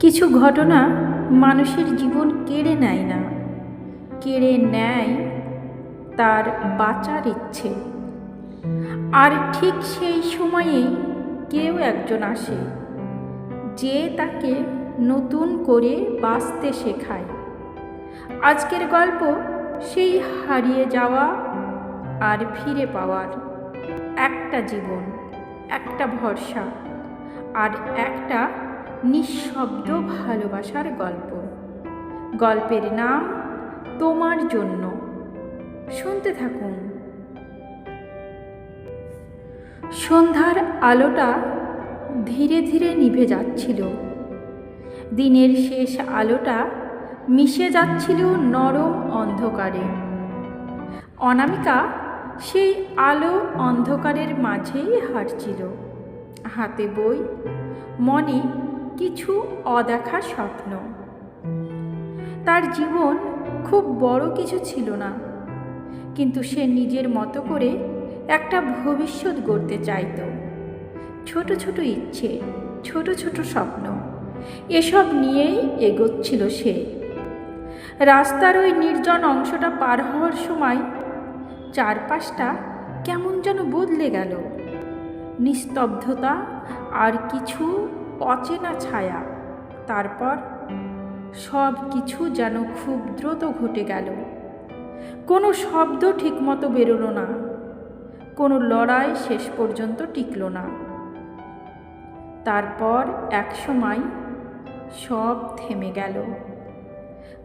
কিছু ঘটনা মানুষের জীবন কেড়ে নেয় না, কেড়ে নেয় তার বাঁচার ইচ্ছে। আর ঠিক সেই সময়েই কেউ একজন আসে, যে তাকে নতুন করে বাঁচতে শেখায়। আজকের গল্প সেই হারিয়ে যাওয়া আর ফিরে পাওয়ার একটা জীবন, একটা ভরসা আর একটা নিঃশব্দ ভালোবাসার গল্প। গল্পের নাম তোমার জন্য। শুনতে থাকুন। সন্ধ্যার আলোটা ধীরে ধীরে নিভে যাচ্ছিল। দিনের শেষ আলোটা মিশে যাচ্ছিল নরম অন্ধকারে। অনামিকা সেই আলো অন্ধকারের মাঝেই হাঁটছিল, হাতে বই, মনে কিছু অদেখা স্বপ্ন। তার জীবন খুব বড় কিছু ছিল না, কিন্তু সে নিজের মতো করে একটা ভবিষ্যৎ গড়তে চাইত। ছোট ছোট ইচ্ছে, ছোট ছোট স্বপ্ন, এসব নিয়েই এগোচ্ছিল সে। রাস্তার ওই নির্জন অংশটা পার হওয়ার সময় চারপাশটা কেমন যেন বদলে গেল। নিস্তব্ধতা আর কিছু অচেনা ছায়া। তারপর সব কিছু যেন খুব দ্রুত ঘটে গেল। কোনো শব্দ ঠিকমতো বেরোলো না, কোনো লড়াই শেষ পর্যন্ত টিকল না। তারপর একসময় সব থেমে গেল।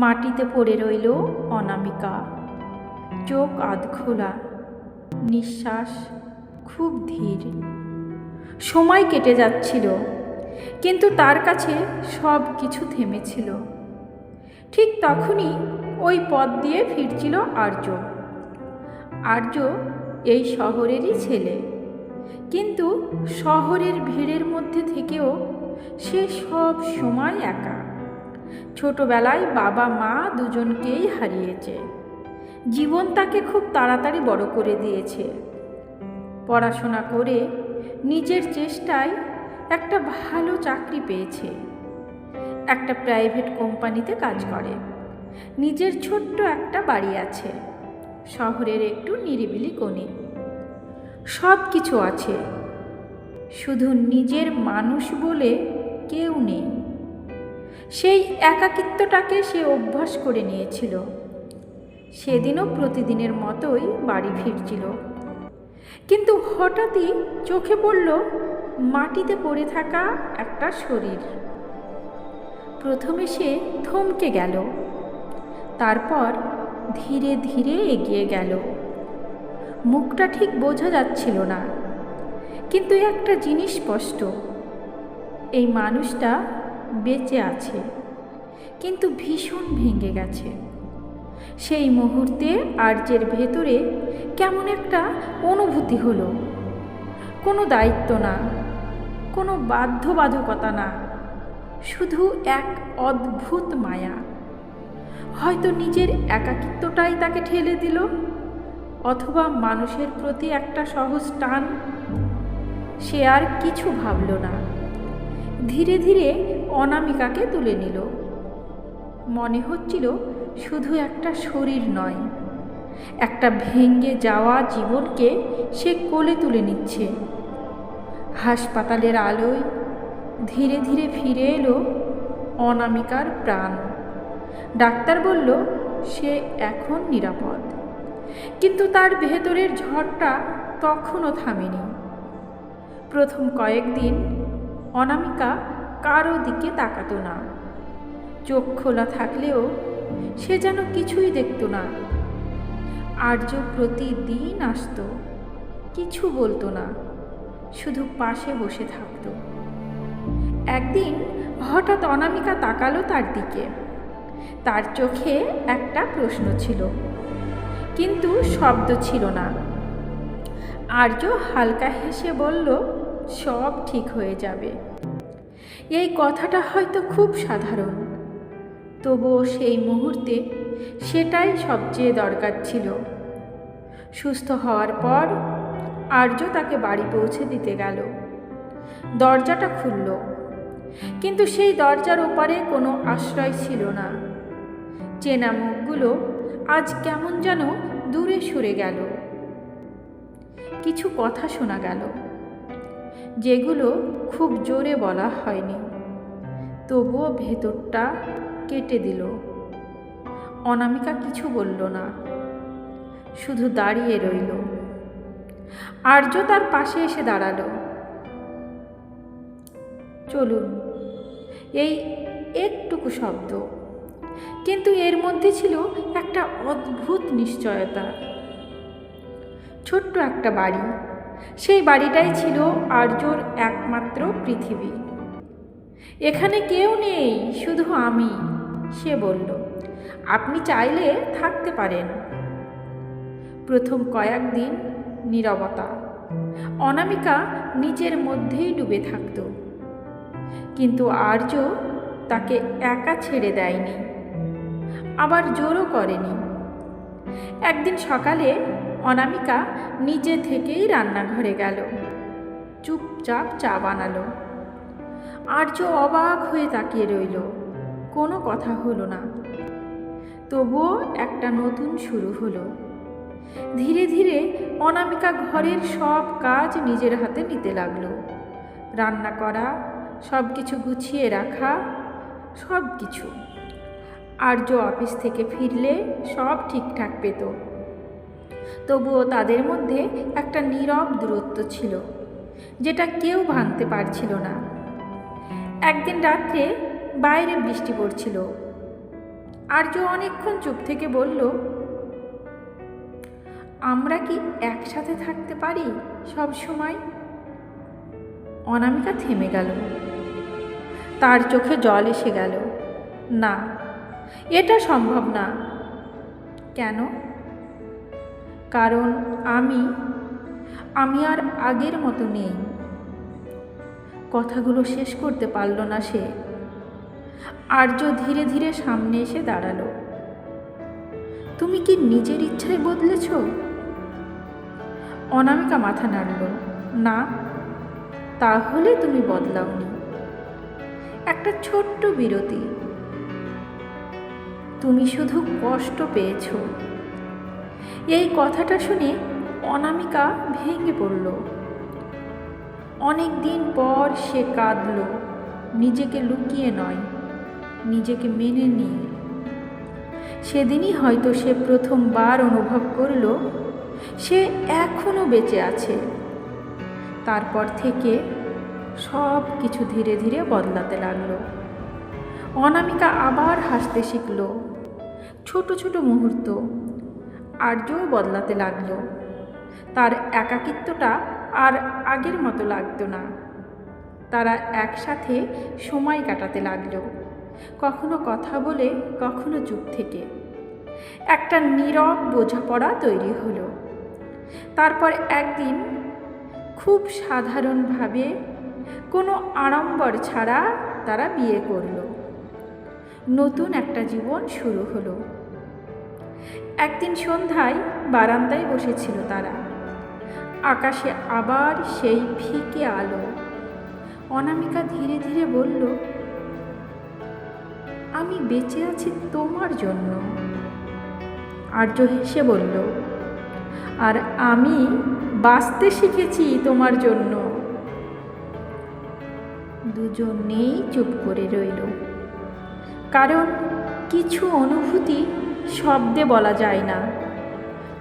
মাটিতে পড়ে রইল অনামিকা, চোখ আধখোলা, নিঃশ্বাস খুব ধীর। সময় কেটে যাচ্ছিল, কিন্তু তার কাছে সব কিছু থেমেছিল। ঠিক তখনই ওই পথ দিয়ে ফিরছিল আর্য। আর্য এই শহরেরই ছেলে, কিন্তু শহরের ভিড়ের মধ্যে থেকেও সে সব সময় একা। ছোটবেলায় বাবা মা দুজনকেই হারিয়েছে। জীবন তাকে খুব তাড়াতাড়ি বড় করে দিয়েছে। পড়াশোনা করে নিজের চেষ্টায় একটা ভালো চাকরি পেয়েছে। একটা প্রাইভেট কোম্পানিতে কাজ করে। নিজের ছোট্ট একটা বাড়ি আছে, শহরের একটু নিরিবিলি কোণে। সব কিছু আছে, শুধু নিজের মানুষ বলে কেউ নেই। সেই একাকিত্বটাকে সে অভ্যাস করে নিয়েছিল। সেদিনও প্রতিদিনের মতোই বাড়ি ফিরছিল, কিন্তু হঠাৎই চোখে পড়ল মাটিতে পড়ে থাকা একটা শরীর। প্রথমে সে থমকে গেল, তারপর ধীরে ধীরে এগিয়ে গেল। মুখটা ঠিক বোঝা যাচ্ছিল না, কিন্তু একটা জিনিস স্পষ্ট, এই মানুষটা বেঁচে আছে, কিন্তু ভীষণ ভেঙে গেছে। সেই মুহূর্তে আর্যের ভেতরে কেমন একটা অনুভূতি হলো। কোনো দায়িত্ব না, কোনো বাধ্যবাধকতা না, শুধু এক অদ্ভুত মায়া। হয়তো নিজের একাকিত্বটাই তাকে ঠেলে দিল, অথবা মানুষের প্রতি একটা সহজ টান। সে আর কিছু ভাবল না, ধীরে ধীরে অনামিকাকে তুলে নিল। মনে হচ্ছিল শুধু একটা শরীর নয়, একটা ভেঙে যাওয়া জীবনকে সে কোলে তুলে নিচ্ছে। হাসপাতালের আলোয় ধীরে ধীরে ফিরে এলো অনামিকার প্রাণ। ডাক্তার বলল সে এখন নিরাপদ, কিন্তু তার ভেতরের ঝড়টা তখনও থামেনি। প্রথম কয়েকদিন অনামিকা কারো দিকে তাকাতো না। চোখ খোলা থাকলেও সে যেন কিছুই দেখত না। আর্য প্রতিদিন আসতো, কিছু বলতো না, শুধু পাশে বসে থাকত। একদিন হঠাৎ অনামিকা তাকালো তার দিকে। তার চোখে একটা প্রশ্ন ছিল, কিন্তু শব্দ ছিল না। আর্য হালকা হেসে বলল, সব ঠিক হয়ে যাবে। এই কথাটা হয়তো খুব সাধারণ, তবুও সেই মুহূর্তে সেটাই সবচেয়ে দরকার ছিল। সুস্থ হওয়ার পর আর্য তাকে বাড়ি পৌঁছে দিতে গেল। দরজাটা খুলল, কিন্তু সেই দরজার ওপারে কোনো আশ্রয় ছিল না। চেনা মুখগুলো আজ কেমন যেন দূরে সরে গেল। কিছু কথা শোনা গেল, যেগুলো খুব জোরে বলা হয়নি, তবুও ভেতরটা কেটে দিল। অনামিকা কিছু বলল না, শুধু দাঁড়িয়ে রইল। আর্য তার পাশে এসে দাঁড়ালো। চলুন। এই একটুকু শব্দ, কিন্তু এর মধ্যে ছিল একটা অদ্ভুত নিশ্চয়তা। ছোট্ট একটা বাড়ি, সেই বাড়িটাই ছিল আর্যর একমাত্র পৃথিবী। এখানে কেউ নেই, শুধু আমি, সে বলল। আপনি চাইলে থাকতে পারেন। প্রথম কয়েকদিন নীরবতা। অনামিকা নিজের মধ্যেই ডুবে থাকত, কিন্তু আর্য তাকে একা ছেড়ে দেয়নি, আবার জোরও করেনি। একদিন সকালে অনামিকা নিজে থেকেই রান্নাঘরে গেল, চুপচাপ চা বানালো। আর্য অবাক হয়ে তাকিয়ে রইল, কোনো কথা হলো না। তবুও একটা নতুন শুরু হলো। ধীরে ধীরে অনামিকা ঘরের সব কাজ নিজের হাতে নিতে লাগলো। রান্না করা, সব কিছু গুছিয়ে রাখা, সব কিছু। আর্য অফিস থেকে ফিরলে সব ঠিকঠাক পেত, তবুও তাদের মধ্যে একটা নীরব দূরত্ব ছিল, যেটা কেউ ভাঙতে পারছিল না। একদিন রাত্রে বাইরে বৃষ্টি পড়ছিল। আর্য অনেকক্ষণ চুপ থেকে বলল, আমরা কি একসাথে থাকতে পারি সব সময়? অনামিকা থেমে গেল, তার চোখে জল এসে গেল। না, এটা সম্ভব না। কেন? কারণ আমি আর আগের মতো নেই। কথাগুলো শেষ করতে পারল না সে। আর্য ধীরে ধীরে সামনে এসে দাঁড়ালো। তুমি কি নিজের ইচ্ছায় বদলেছ? অনামিকা মাথা নাড়ল। না। তাহলে তুমি বদলাওনি। একটা ছোট্ট বিরতি। তুমি শুধু কষ্ট পেয়েছ। এই কথাটা শুনে অনামিকা ভেঙে পড়ল। অনেক দিন পর সে কাঁদল, নিজেকে লুকিয়ে নয়, নিজেকে মেনে নিয়ে। সেদিনই হয়তো সে প্রথমবার অনুভব করল সে এখনো বেঁচে আছে। তারপর থেকে সব কিছু ধীরে ধীরে বদলাতে লাগলো। অনামিকা আবার হাসতে শিখল। ছোট ছোট মুহূর্ত। আর্যও বদলাতে লাগলো। তার একাকিত্বটা আর আগের মতো লাগতো না। তারা একসাথে সময় কাটাতে লাগলো, কখনো কথা বলে, কখনো চুপ থেকে। একটা নীরব বোঝাপড়া তৈরি হলো। তারপর একদিন খুব সাধারণভাবে, কোনো আড়ম্বর ছাড়া তারা বিয়ে করলো। নতুন একটা জীবন শুরু হলো। একদিন সন্ধ্যায় বারান্দায় বসেছিল তারা। আকাশে আবার সেই ফিকে আলো। অনামিকা ধীরে ধীরে বলল, আমি বেঁচে আছি তোমার জন্য। আর্য হেসে বলল, আর আমি বাঁচতে শিখেছি তোমার জন্য। দুজনেই চুপ করে রইল, কারণ কিছু অনুভূতি শব্দে বলা যায় না,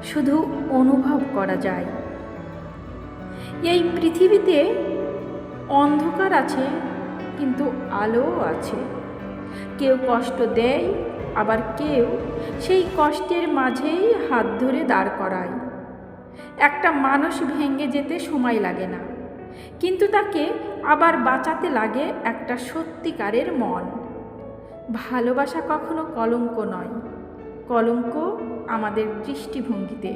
শুধু অনুভব করা যায়। এই পৃথিবীতে অন্ধকার আছে, কিন্তু আলোও আছে। কেউ কষ্ট দেয়, আবার কেউ সেই কষ্টের মাঝেই হাত ধরে দাঁড় করায়। একটা মানুষ ভেঙে যেতে সময় লাগে না, কিন্তু তাকে আবার বাঁচাতে লাগে একটা সত্যিকারের মন। ভালোবাসা কখনো কলঙ্ক নয়, কলঙ্ক আমাদের দৃষ্টিভঙ্গিতে।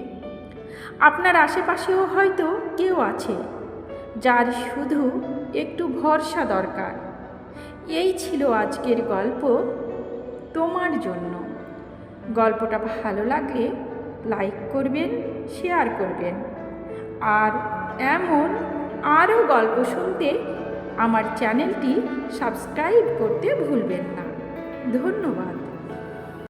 আপনার আশেপাশেও হয়তো কেউ আছে যার শুধু একটু ভরসা দরকার। এই ছিল আজকের গল্প, তোমার জন্য। গল্পটা ভালো লাগলে লাইক করবেন, শেয়ার করবেন, আর এমন আরও গল্প শুনতে আমার চ্যানেলটি সাবস্ক্রাইব করতে ভুলবেন না। ধন্যবাদ।